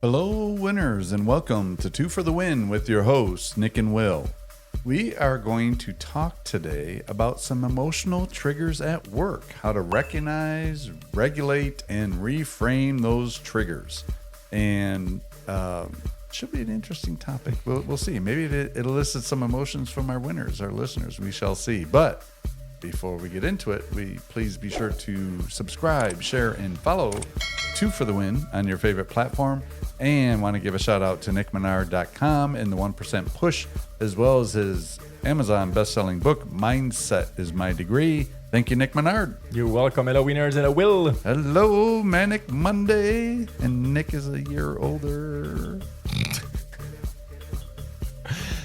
Hello, winners, and welcome to Two for the Win with your hosts, Nick and Will. We are going to talk today about some emotional triggers at work, how to recognize, regulate, and reframe those triggers. And should be an interesting topic. We'll see. Maybe it elicits some emotions from our winners, our listeners. We shall see. But before we get into it, please be sure to subscribe, share, and follow Two for the Win on your favorite platform. And want to give a shout out to nickmenard.com and the 1% Push, as well as his Amazon best-selling book, Mindset is My Degree. Thank you, Nick Menard. You're welcome. Hello, winners, and I will. Hello, Manic Monday. And Nick is a year older.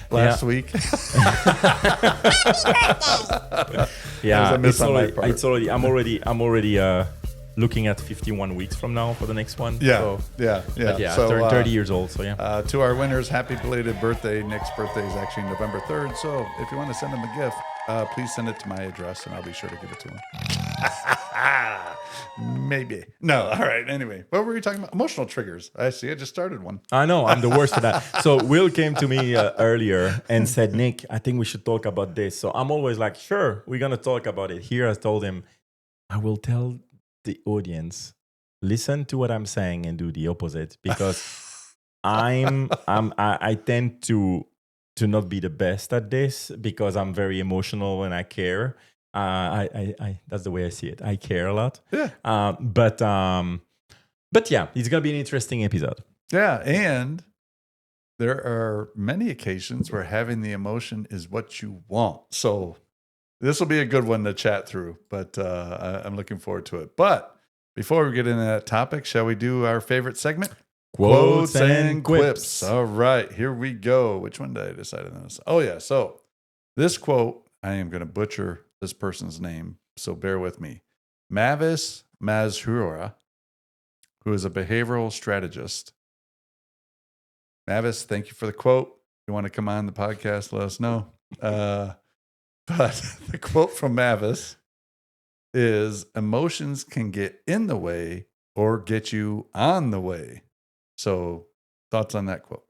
Last week. Yeah, I'm already looking at 51 weeks from now for the next one. Yeah. So, I turned 30 years old, so yeah. To our winners, happy belated birthday. Nick's birthday is actually November 3rd. So if you want to send him a gift, please send it to my address and I'll be sure to give it to him. Maybe. No. All right. Anyway, what were we talking about? Emotional triggers. I see. I just started one. I know. I'm the worst for that. So Will came to me earlier and said, Nick, I think we should talk about this. So I'm always like, sure, we're going to talk about it. Here I told him, I will tell the audience, listen to what I'm saying and do the opposite, because I tend to not be the best at this because I'm very emotional when I care. I that's the way I see it. I care a lot. Yeah. But yeah, it's gonna be an interesting episode. Yeah, and there are many occasions where having the emotion is what you want. So this will be a good one to chat through, but I'm looking forward to it. But before we get into that topic, shall we do our favorite segment? Quotes and quips. All right, here we go. Which one did I decide on this? Oh, yeah. So this quote, I am going to butcher this person's name, so bear with me. Mavis Mazhura, who is a behavioral strategist. Mavis, thank you for the quote. If you want to come on the podcast, let us know. But the quote from Mavis is, emotions can get in the way or get you on the way. So thoughts on that quote?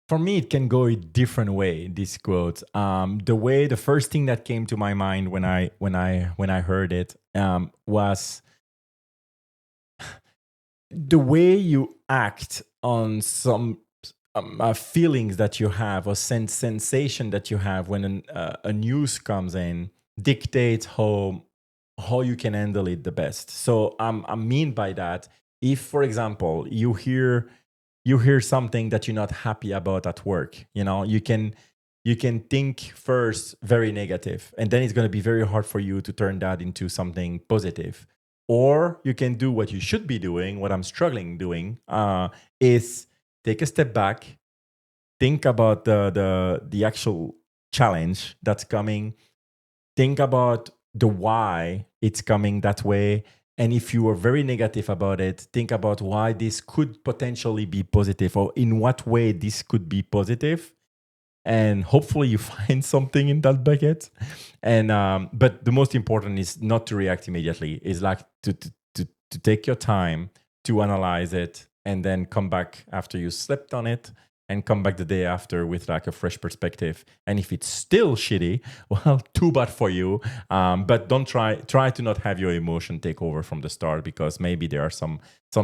For me, it can go a different way, this quote. The first thing that came to my mind when I heard it was the way you act on some feelings that you have or sensation that you have when a news comes in dictates how you can handle it the best. So I mean by that, if, for example, you hear something that you're not happy about at work, you can think first very negative, and then it's going to be very hard for you to turn that into something positive. Or you can do what you should be doing, what I'm struggling doing, is take a step back, think about the actual challenge that's coming, think about the why it's coming that way. And if you are very negative about it, think about why this could potentially be positive, or in what way this could be positive. And hopefully you find something in that bucket. And but the most important is not to react immediately. It's like to take your time to analyze it, and then come back after you slept on it, and come back the day after with like a fresh perspective. And if it's still shitty, well, too bad for you. But don't try to not have your emotion take over from the start, because maybe there are some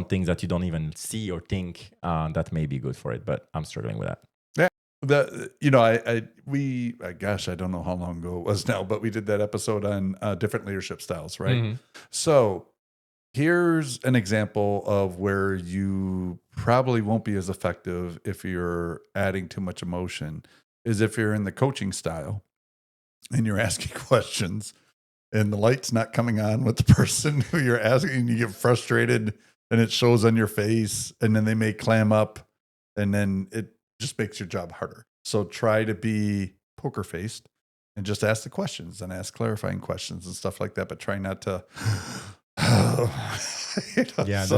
things that you don't even see or think that may be good for it. But I'm struggling with that. I don't know how long ago it was now, but we did that episode on different leadership styles, right? Mm-hmm. So here's an example of where you probably won't be as effective if you're adding too much emotion, is if you're in the coaching style and you're asking questions and the light's not coming on with the person who you're asking, and you get frustrated and it shows on your face, and then they may clam up, and then it just makes your job harder. So try to be poker faced and just ask the questions and ask clarifying questions and stuff like that, but try not to the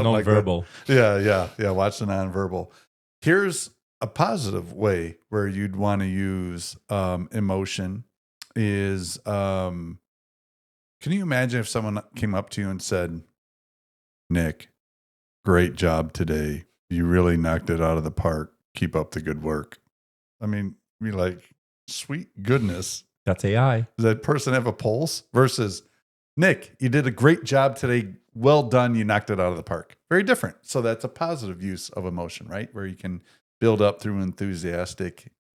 non-verbal. Yeah. Watch the non-verbal. Here's a positive way where you'd want to use emotion is, can you imagine if someone came up to you and said, Nick, great job today. You really knocked it out of the park. Keep up the good work. I mean, you're like, sweet goodness. That's AI. Does that person have a pulse? Versus, Nick, you did a great job today. Well done. You knocked it out of the park. Very different. So that's a positive use of emotion, right? Where you can build up through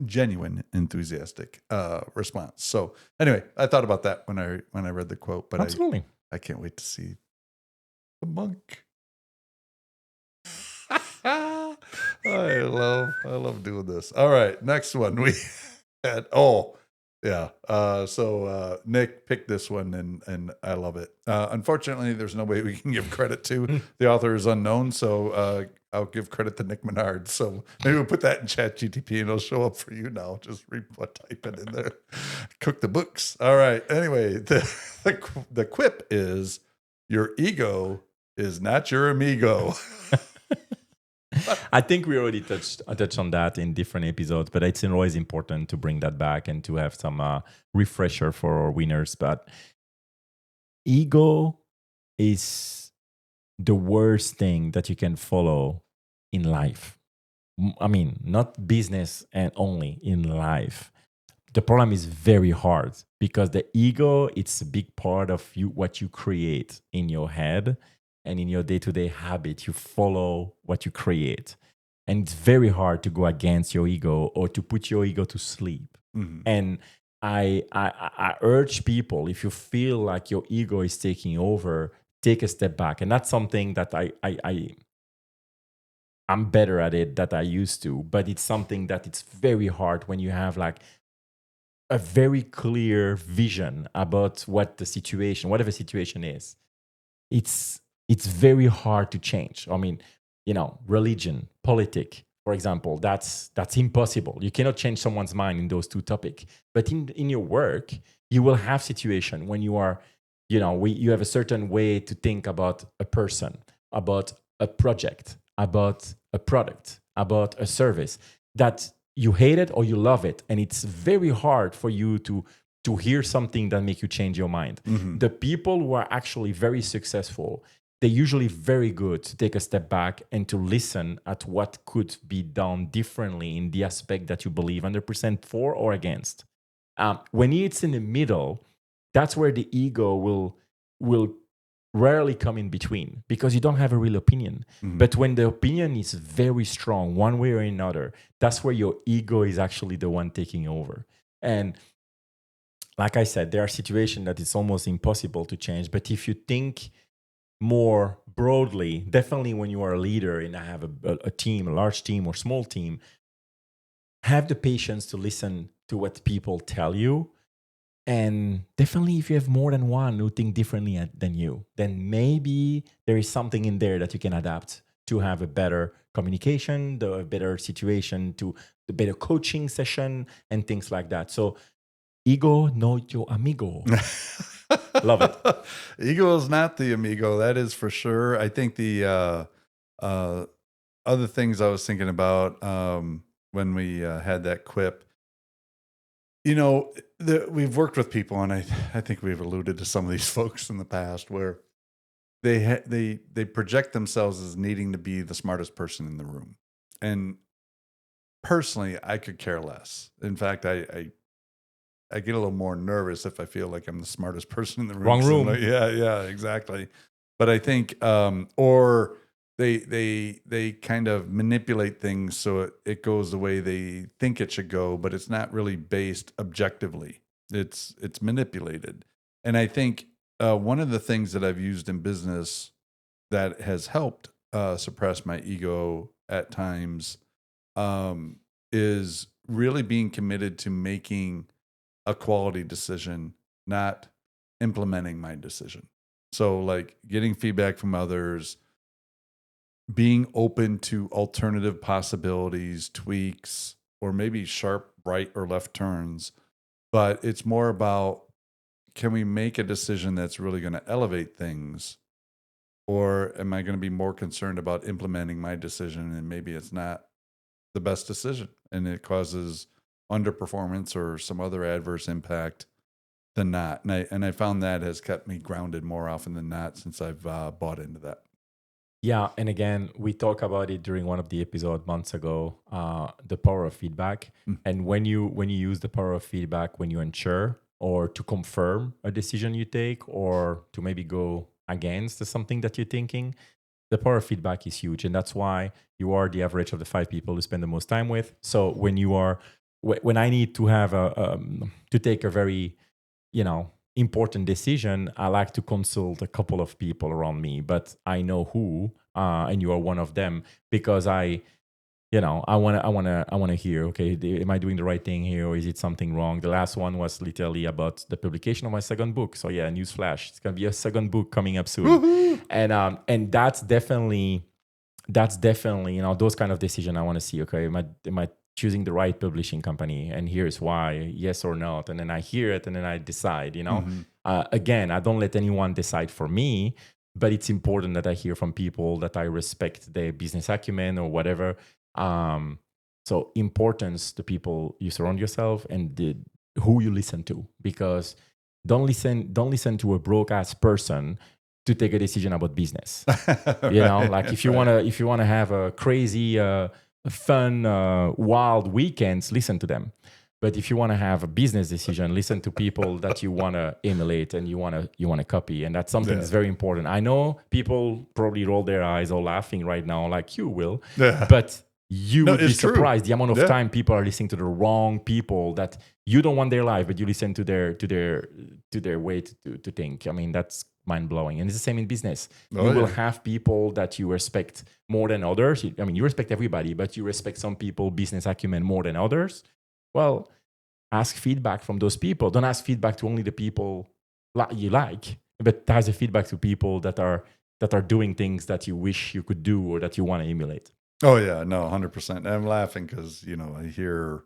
genuine enthusiastic response. So anyway, I thought about that when I read the quote, but Absolutely. I can't wait to see the monk. I love doing this. All right, next one we had. So Nick picked this one, and I love it. Unfortunately, there's no way we can give credit to the author is unknown, so I'll give credit to Nick Menard. So maybe we'll put that in ChatGTP, and it'll show up for you now. Just type it in there. Cook the books. All right. Anyway, the quip is your ego is not your amigo. I think we already touched on that in different episodes, but it's always important to bring that back and to have some refresher for our winners. But ego is the worst thing that you can follow in life. I mean, not business and only in life. The problem is very hard because the ego, it's a big part of you, what you create in your head and in your day-to-day habit. You follow what you create. And it's very hard to go against your ego or to put your ego to sleep. Mm-hmm. And I urge people, if you feel like your ego is taking over, take a step back. And that's something that I'm better at it than I used to, but it's something that it's very hard when you have like a very clear vision about what the situation, whatever situation is. It's very hard to change. I mean, religion, politics, for example, that's impossible. You cannot change someone's mind in those two topics. But in your work, you will have situation when you are, you have a certain way to think about a person, about a project, about a product, about a service that you hate it or you love it, and it's very hard for you to hear something that make you change your mind. Mm-hmm. The people who are actually very successful, they're usually very good to take a step back and to listen at what could be done differently in the aspect that you believe 100% for or against. When it's in the middle, that's where the ego will rarely come in between because you don't have a real opinion. Mm-hmm. But when the opinion is very strong, one way or another, that's where your ego is actually the one taking over. And like I said, there are situations that it's almost impossible to change. But if you think more broadly, definitely when you are a leader and have a team, a large team or small team, have the patience to listen to what people tell you. And definitely if you have more than one who think differently than you, then maybe there is something in there that you can adapt to have a better communication, a better situation, to the better coaching session and things like that. So ego, not your amigo. Love it. Ego is not the amigo. That is for sure. I think the other things I was thinking about when we had that quip, we've worked with people, and I think we've alluded to some of these folks in the past where they project themselves as needing to be the smartest person in the room. And personally, I could care less. In fact, I get a little more nervous if I feel like I'm the smartest person in the room. Wrong room. Like, yeah, exactly. But I think, or they kind of manipulate things so it goes the way they think it should go, but it's not really based objectively. It's manipulated. And I think one of the things that I've used in business that has helped suppress my ego at times is really being committed to making a quality decision, not implementing my decision. So like getting feedback from others, being open to alternative possibilities, tweaks, or maybe sharp right or left turns. But it's more about, can we make a decision that's really going to elevate things? Or am I going to be more concerned about implementing my decision and maybe it's not the best decision and it causes underperformance or some other adverse impact than not? And I found that has kept me grounded more often than not since I've bought into that. Yeah, and again, we talked about it during one of the episodes months ago. The power of feedback, Mm. and when you use the power of feedback when you unsure or to confirm a decision you take or to maybe go against something that you're thinking, the power of feedback is huge, and that's why you are the average of the 5 people you spend the most time with. So when I need to have to take a very important decision, I like to consult a couple of people around me, but I know who, and you are one of them, because I want to hear, okay, am I doing the right thing here, or is it something wrong? The last one was literally about the publication of my second book. So yeah, newsflash, it's gonna be a second book coming up soon. Woohoo! And that's definitely those kind of decision I want to see. Okay, am I choosing the right publishing company, and here's why, yes or not, and then I hear it and then I decide. Mhm. Again, I don't let anyone decide for me, but it's important that I hear from people that I respect their business acumen or whatever. So importance to people you surround yourself and who you listen to, because don't listen to a broke ass person to take a decision about business. Like if you Right. want to have a crazy fun wild weekends, listen to them. But if you want to have a business decision, listen to people that you want to emulate and you want to copy. And that's something Yeah. that's very important. I know people probably roll their eyes or laughing right now, like you will, Yeah. but you No, would be it's true. surprised the amount of Yeah. time people are listening to the wrong people that you don't want their life, but you listen to their way to think. I mean, that's mind blowing. And it's the same in business. You Oh will yeah. have people that you respect more than others. I mean, you respect everybody, but you respect some people, business acumen more than others. Well, ask feedback from those people. Don't ask feedback to only the people you like, but ask the feedback to people that are doing things that you wish you could do or that you want to emulate. Oh yeah. No, 100%. I'm laughing because I hear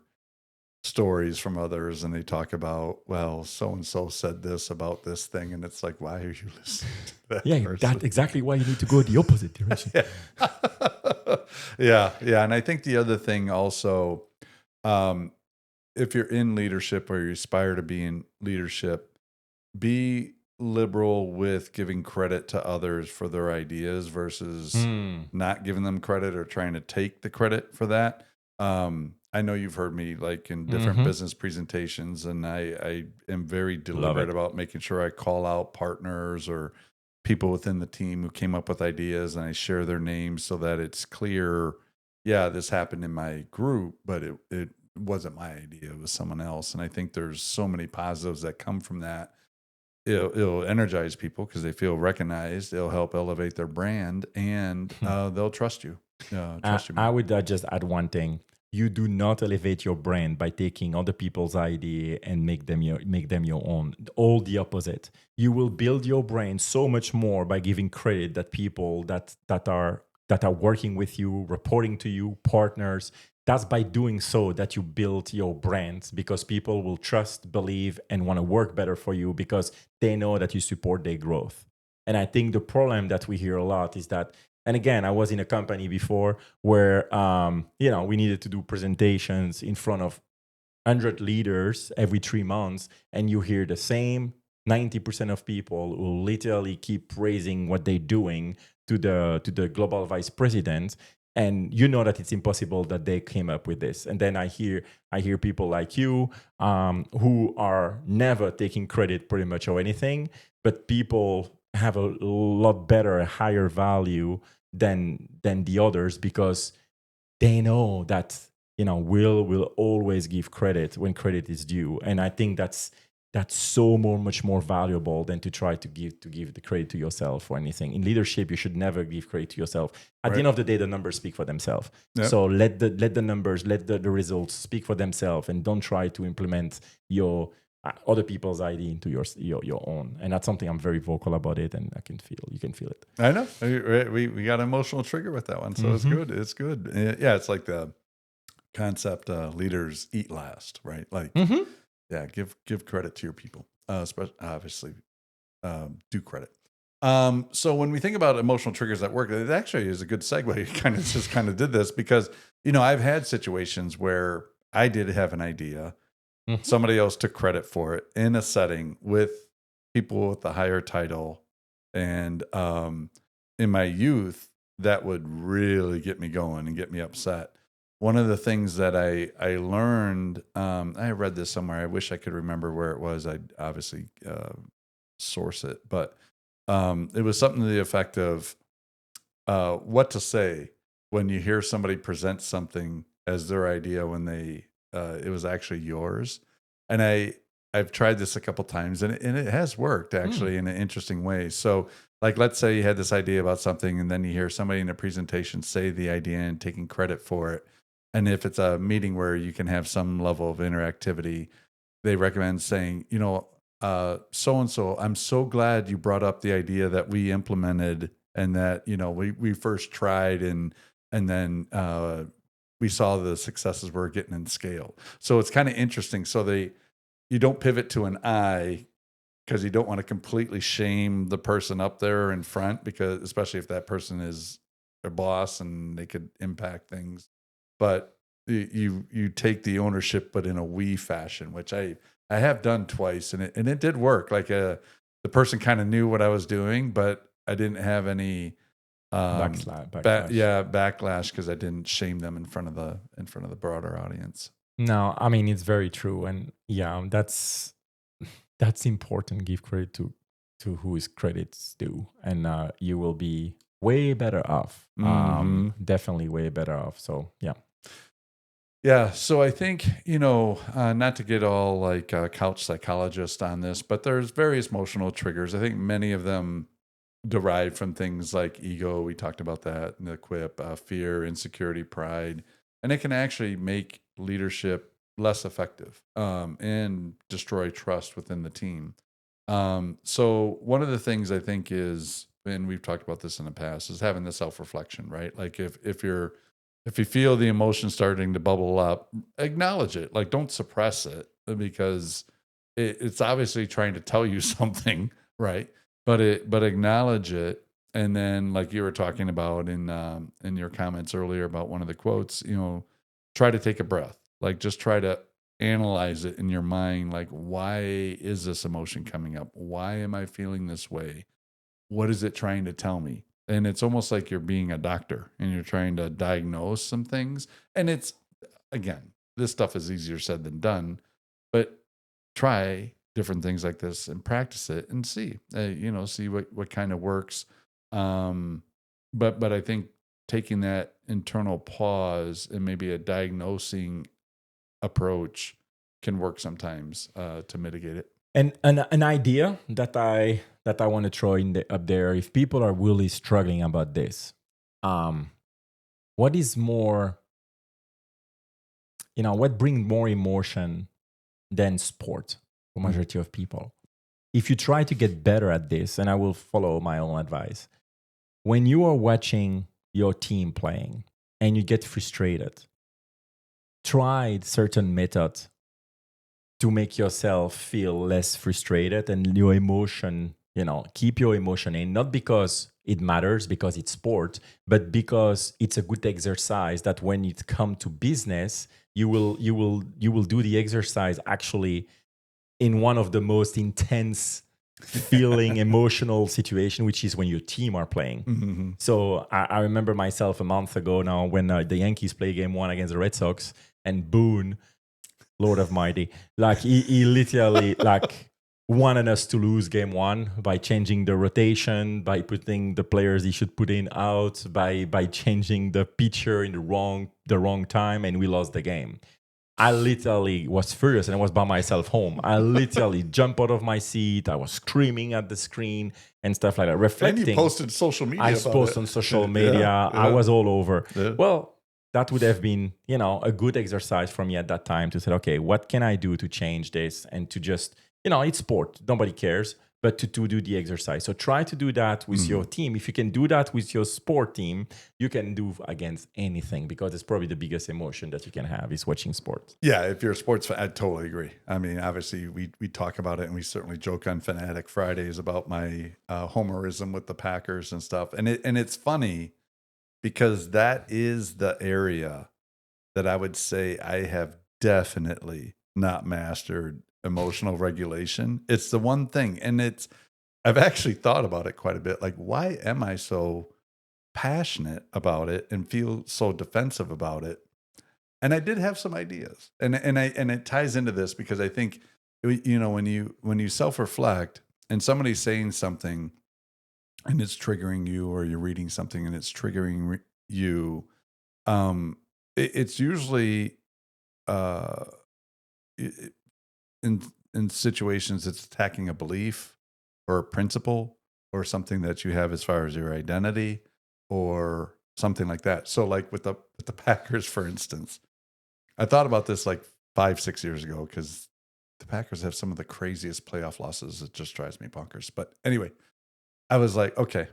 stories from others and they talk about, well, so and so said this about this thing, and it's like, why are you listening to that Yeah, person? that's exactly why you need to go the opposite direction. Yeah. And I think the other thing also, um, if you're in leadership or you aspire to be in leadership, be liberal with giving credit to others for their ideas versus not giving them credit or trying to take the credit for that. I know you've heard me like in different business presentations, and I am very Love deliberate it. about making sure I call out partners or people within the team who came up with ideas, and I share their names so that it's clear, yeah, this happened in my group, but it wasn't my idea, it was someone else. And I think there's so many positives that come from that. It'll energize people because they feel recognized. It'll help elevate their brand, and they'll trust you. Trust you I more. would just add one thing. You do not elevate your brand by taking other people's idea and make them your own. All the opposite. You will build your brand so much more by giving credit that people that are working with you, reporting to you, partners. That's by doing so that you build your brand, because people will trust, believe, and want to work better for you because they know that you support their growth. And I think the problem that we hear a lot is that, and again, I was in a company before where we needed to do presentations in front of 100 leaders every 3 months, and you hear the same 90% of people who literally keep praising what they're doing to the global vice president, and you know that it's impossible that they came up with this. And then I hear people like you, who are never taking credit pretty much or anything, but people have a lot better, a higher value than the others, because they know that will always give credit when credit is due. And I think that's so much more valuable than to try to give the credit to yourself or anything. In leadership, you should never give credit to yourself. At the Right. end of the day, the numbers speak for themselves. Yep. So let the numbers, let the results speak for themselves, and don't try to implement your other people's idea into your own. And that's something I'm very vocal about it, and you can feel it. I know. We got an emotional trigger with that one, so it's good. It's good. Yeah, it's like the concept leaders eat last, right? Like, yeah, give credit to your people, especially obviously do credit. So when we think about emotional triggers at work, it actually is a good segue. You kind of did this because I've had situations where I did have an idea, somebody else took credit for it in a setting with people with a higher title, and in my youth, that would really get me going and get me upset. One of the things that I learned, I read this somewhere. I wish I could remember where it was. I'd obviously source it, but it was something to the effect of what to say when you hear somebody present something as their idea when it was actually yours. And I've tried this a couple times, and it has worked actually in an interesting way. So, like, let's say you had this idea about something, and then you hear somebody in a presentation say the idea and taking credit for it. And if it's a meeting where you can have some level of interactivity, they recommend saying, so and so, I'm so glad you brought up the idea that we implemented, and that we first tried, and then we saw the successes we're getting in scale. So it's kind of interesting. So you don't pivot to an I, because you don't want to completely shame the person up there in front, because especially if that person is their boss and they could impact things. But you take the ownership, but in a we fashion, which I have done twice, and it did work. Like the person kind of knew what I was doing, but I didn't have any backlash, because I didn't shame them in front of the broader audience. No, I mean, it's very true, and yeah, that's important. Give credit to who is credit's due, and you will be way better off. Definitely way better off. So yeah. Yeah, so I think, not to get all like couch psychologist on this, but there's various emotional triggers. I think many of them derive from things like ego. We talked about that in the quip, fear, insecurity, pride, and it can actually make leadership less effective and destroy trust within the team. So one of the things I think is, and we've talked about this in the past, is having the self-reflection, right? Like if you feel the emotion starting to bubble up, acknowledge it. Like, don't suppress it, because it's obviously trying to tell you something, right? But acknowledge it, and then, like you were talking about in your comments earlier about one of the quotes, try to take a breath. Like, just try to analyze it in your mind. Like, why is this emotion coming up? Why am I feeling this way? What is it trying to tell me? And it's almost like you're being a doctor and you're trying to diagnose some things. And it's, again, this stuff is easier said than done, but try different things like this and practice it and see, see what kind of works. But I think taking that internal pause and maybe a diagnosing approach can work sometimes to mitigate it. And an idea that I want to throw up there, if people are really struggling about this, what is more, what brings more emotion than sport for majority of people? If you try to get better at this, and I will follow my own advice, when you are watching your team playing and you get frustrated, try certain methods to make yourself feel less frustrated, and your emotion, keep your emotion in, not because it matters, because it's sport, but because it's a good exercise that when it comes to business, you will do the exercise actually in one of the most intense feeling emotional situation, which is when your team are playing. Mm-hmm. So I remember myself a month ago now when the Yankees play game 1 against the Red Sox, and Boone, Lord of Mighty, like he literally like wanted us to lose game 1 by changing the rotation, by putting the players he should put in out, by changing the pitcher in the wrong time, and we lost the game. I literally was furious, and I was by myself home. I literally jumped out of my seat. I was screaming at the screen and stuff like that. Reflecting. And you posted social media. I posted on social media. Yeah. I was all over. Yeah. Well, that would have been, a good exercise for me at that time to say, okay, what can I do to change this? And to just, it's sport. Nobody cares, but to do the exercise. So try to do that with your team. If you can do that with your sport team, you can do against anything, because it's probably the biggest emotion that you can have is watching sports. Yeah, if you're a sports fan, I totally agree. I mean, obviously, we talk about it, and we certainly joke on Fanatic Fridays about my homerism with the Packers and stuff. And it's funny, because that is the area that I would say I have definitely not mastered emotional regulation. It's the one thing, and I've actually thought about it quite a bit. Like, why am I so passionate about it and feel so defensive about it. And I did have some ideas, and it ties into this because I think, when you self-reflect and somebody's saying something and it's triggering you, or you're reading something and it's triggering you, it's usually uh, in situations it's attacking a belief or a principle or something that you have as far as your identity or something like that. So, like with the Packers, for instance. I thought about this like 5-6 years ago because the Packers have some of the craziest playoff losses. It just drives me bonkers. But anyway, I was like, okay,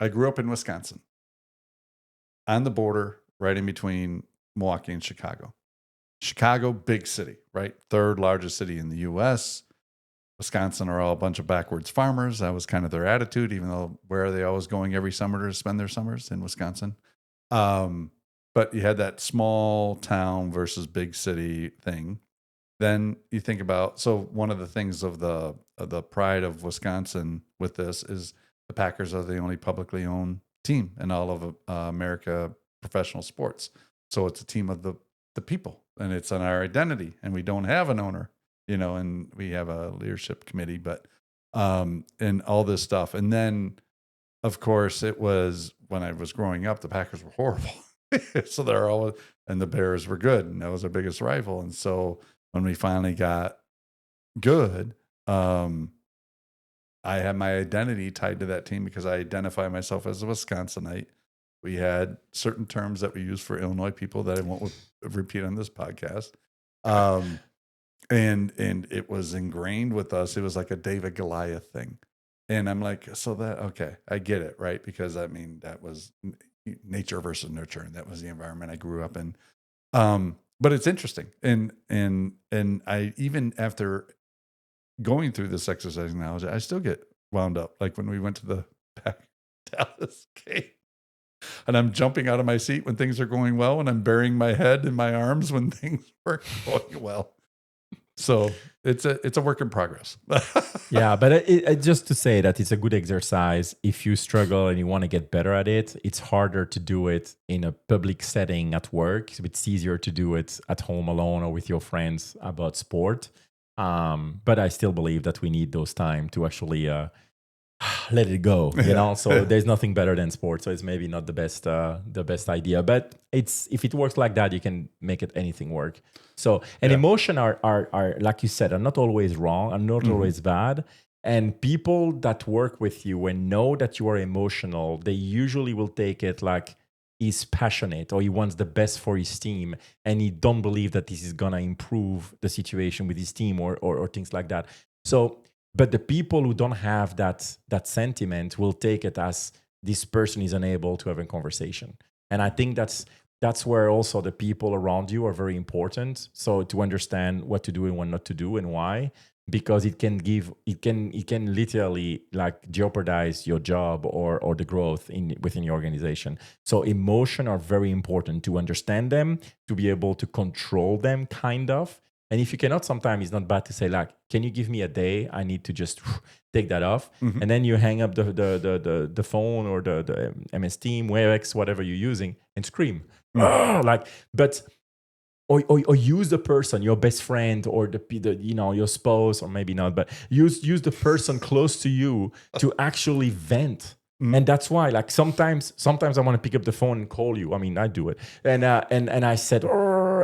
I grew up in Wisconsin on the border, right in between Milwaukee and Chicago. Chicago, big city, right? Third largest city in the U.S. Wisconsin are all a bunch of backwards farmers. That was kind of their attitude, even though where are they always going every summer to spend their summers? In Wisconsin. But you had that small town versus big city thing. Then you think about, so one of the things of the pride of Wisconsin with this is the Packers are the only publicly owned team in all of America professional sports. So it's a team of the people, and it's on our identity, and we don't have an owner, and we have a leadership committee, but and all this stuff. And then, of course, it was when I was growing up, the Packers were horrible. So they're all, and the Bears were good, and that was our biggest rival. And so when we finally got good, I had my identity tied to that team because I identify myself as a Wisconsinite. We had certain terms that we use for Illinois people that I won't repeat on this podcast. And it was ingrained with us. It was like a David Goliath thing. And I'm like, so that, okay, I get it, right? Because I mean, that was nature versus nurture, and that was the environment I grew up in. But it's interesting. And I, even after going through this exercise analogy, I still get wound up. Like when we went to the Dallas game, and I'm jumping out of my seat when things are going well, and I'm burying my head in my arms when things were going well. So it's a work in progress. Yeah, but just to say that it's a good exercise. If you struggle and you want to get better at it, it's harder to do it in a public setting at work. It's easier to do it at home alone or with your friends about sport. But I still believe that we need those time to actually let it go, so there's nothing better than sports. So it's maybe not the best idea, but it's, if it works like that, you can make it anything work. So, and emotion are like you said, are not always wrong, are not always bad. And people that work with you and know that you are emotional, they usually will take it like he's passionate or he wants the best for his team, and he don't believe that this is gonna improve the situation with his team or things like that. So, but the people who don't have that sentiment will take it as this person is unable to have a conversation. And I think that's where also the people around you are very important. So to understand what to do and what not to do and why, because it can literally like jeopardize your job or the growth within your organization. So emotion are very important to understand them, to be able to control them kind of. And if you cannot, sometimes it's not bad to say, like, can you give me a day? I need to just take that off. Mm-hmm. And then you hang up the phone or the MS Team, WebEx, whatever you're using, and scream. Mm-hmm. Or use the person, your best friend, or the your spouse, or maybe not, but use the person close to you to actually vent. Mm-hmm. And that's why, like, sometimes I want to pick up the phone and call you. I mean, I do it, and I said,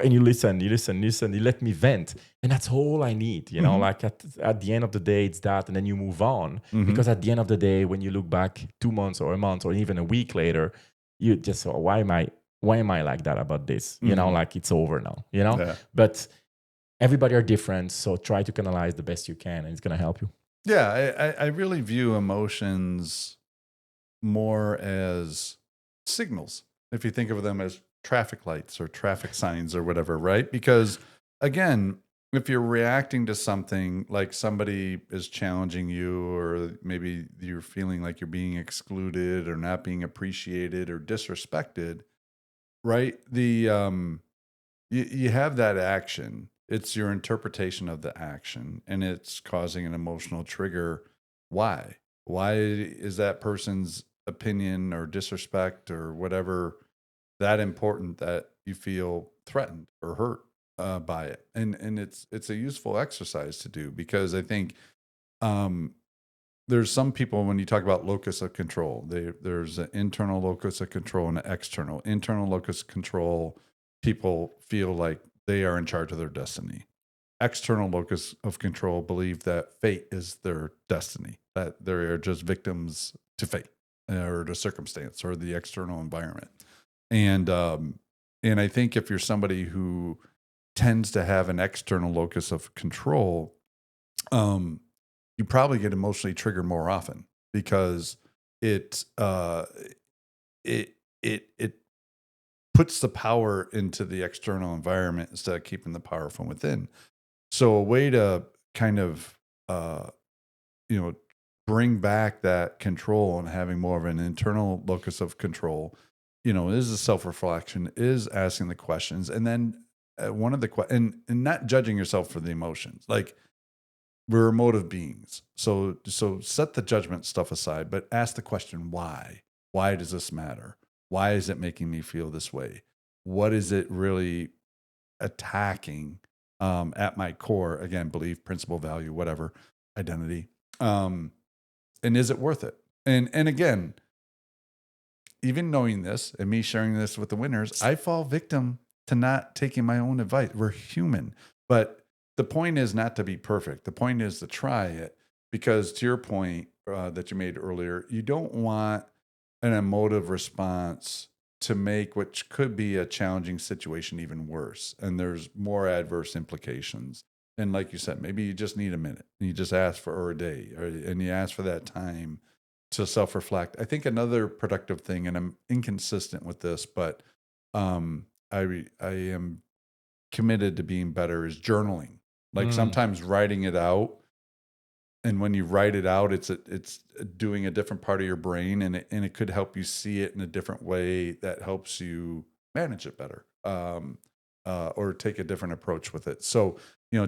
and you listen, you let me vent, and that's all I need. Mm-hmm. Like at the end of the day, it's that, and then you move on. Mm-hmm. Because at the end of the day, when you look back 2 months or a month or even a week later, you just, why am I like that about this? Mm-hmm. Like it's over now. Yeah. But everybody are different, so try to canalize the best you can, and it's gonna help you. Yeah, I really view emotions more as signals, if you think of them as traffic lights or traffic signs or whatever, right? Because again, if you're reacting to something like somebody is challenging you, or maybe you're feeling like you're being excluded or not being appreciated or disrespected, right? You have that action. It's your interpretation of the action, and it's causing an emotional trigger. Why is that person's opinion or disrespect or whatever that important that you feel threatened or hurt by it. And it's a useful exercise to do, because I think there's some people, when you talk about locus of control, there's an internal locus of control and an external. Internal locus of control, people feel like they are in charge of their destiny. External locus of control believe that fate is their destiny, that they are just victims to fate or to circumstance or the external environment. And I think if you're somebody who tends to have an external locus of control, you probably get emotionally triggered more often, because it puts the power into the external environment instead of keeping the power from within. So a way to kind of bring back that control and having more of an internal locus of control, is a self-reflection, is asking the questions, and then one of the and not judging yourself for the emotions. Like, we're emotive beings, so set the judgment stuff aside, but ask the question, why? Why does this matter? Why is it making me feel this way? What is it really attacking at my core? Again, belief, principle, value, whatever, identity. And is it worth it? And again, even knowing this and me sharing this with the winners, I fall victim to not taking my own advice. We're human, but the point is not to be perfect. The point is to try it, because to your point that you made earlier, you don't want an emotive response to make which could be a challenging situation even worse. And there's more adverse implications. And like you said, maybe you just need a minute and you just ask for a day, and you ask for that time to self-reflect. I think another productive thing, and I'm inconsistent with this, but I am committed to being better, is journaling. Like sometimes writing it out, and when you write it out, it's doing a different part of your brain, and it could help you see it in a different way that helps you manage it better, or take a different approach with it. So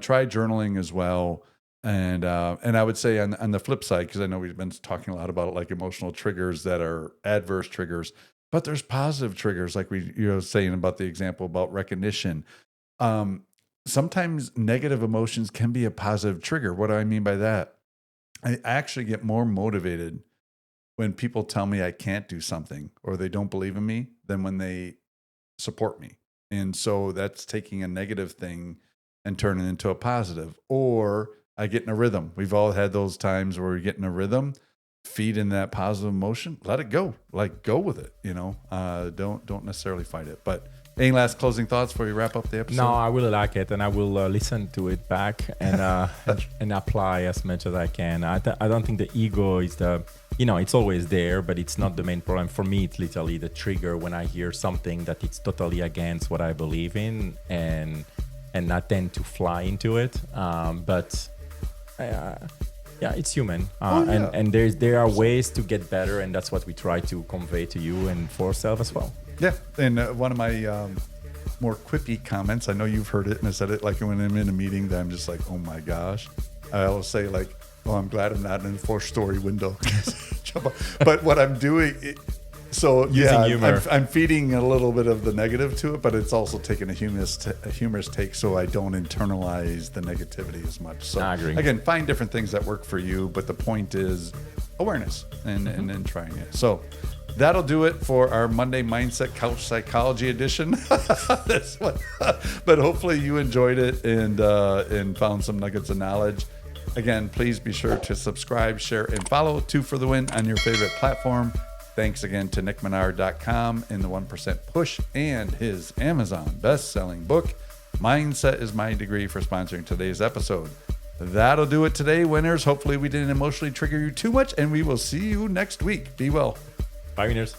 try journaling as well. And I would say on the flip side, because I know we've been talking a lot about like emotional triggers that are adverse triggers, but there's positive triggers, like you're saying about the example about recognition. Sometimes negative emotions can be a positive trigger. What do I mean by that? I actually get more motivated when people tell me I can't do something or they don't believe in me than when they support me. And so that's taking a negative thing and turning it into a positive. Or I get in a rhythm. We've all had those times where we get in a rhythm, feed in that positive emotion, let it go, like go with it, don't necessarily fight it. But any last closing thoughts before we wrap up the episode? No, I really like it, and I will listen to it back and and apply as much as I can. I don't think the ego is it's always there, but it's not the main problem. For me, it's literally the trigger when I hear something that it's totally against what I believe in, and I tend to fly into it. It's human, and there are ways to get better, and that's what we try to convey to you and for ourselves as well. Yeah, and one of my more quippy comments, I know you've heard it, and I said it like when I'm in a meeting that I'm just like, oh my gosh. I always say like, oh, I'm glad I'm not in a 4-story window. But what I'm doing, humor. I'm feeding a little bit of the negative to it, but it's also taking a humorous take so I don't internalize the negativity as much. So I agree. Again, find different things that work for you, but the point is awareness and then trying it. So that'll do it for our Monday Mindset Couch Psychology edition. This one. But hopefully you enjoyed it and found some nuggets of knowledge. Again, please be sure to subscribe, share, and follow 2 for the Win on your favorite platform. Thanks again to nickmenard.com and the 1% Push and his Amazon best-selling book, Mindset is My Degree, for sponsoring today's episode. That'll do it today, winners. Hopefully we didn't emotionally trigger you too much, and we will see you next week. Be well. Bye, winners.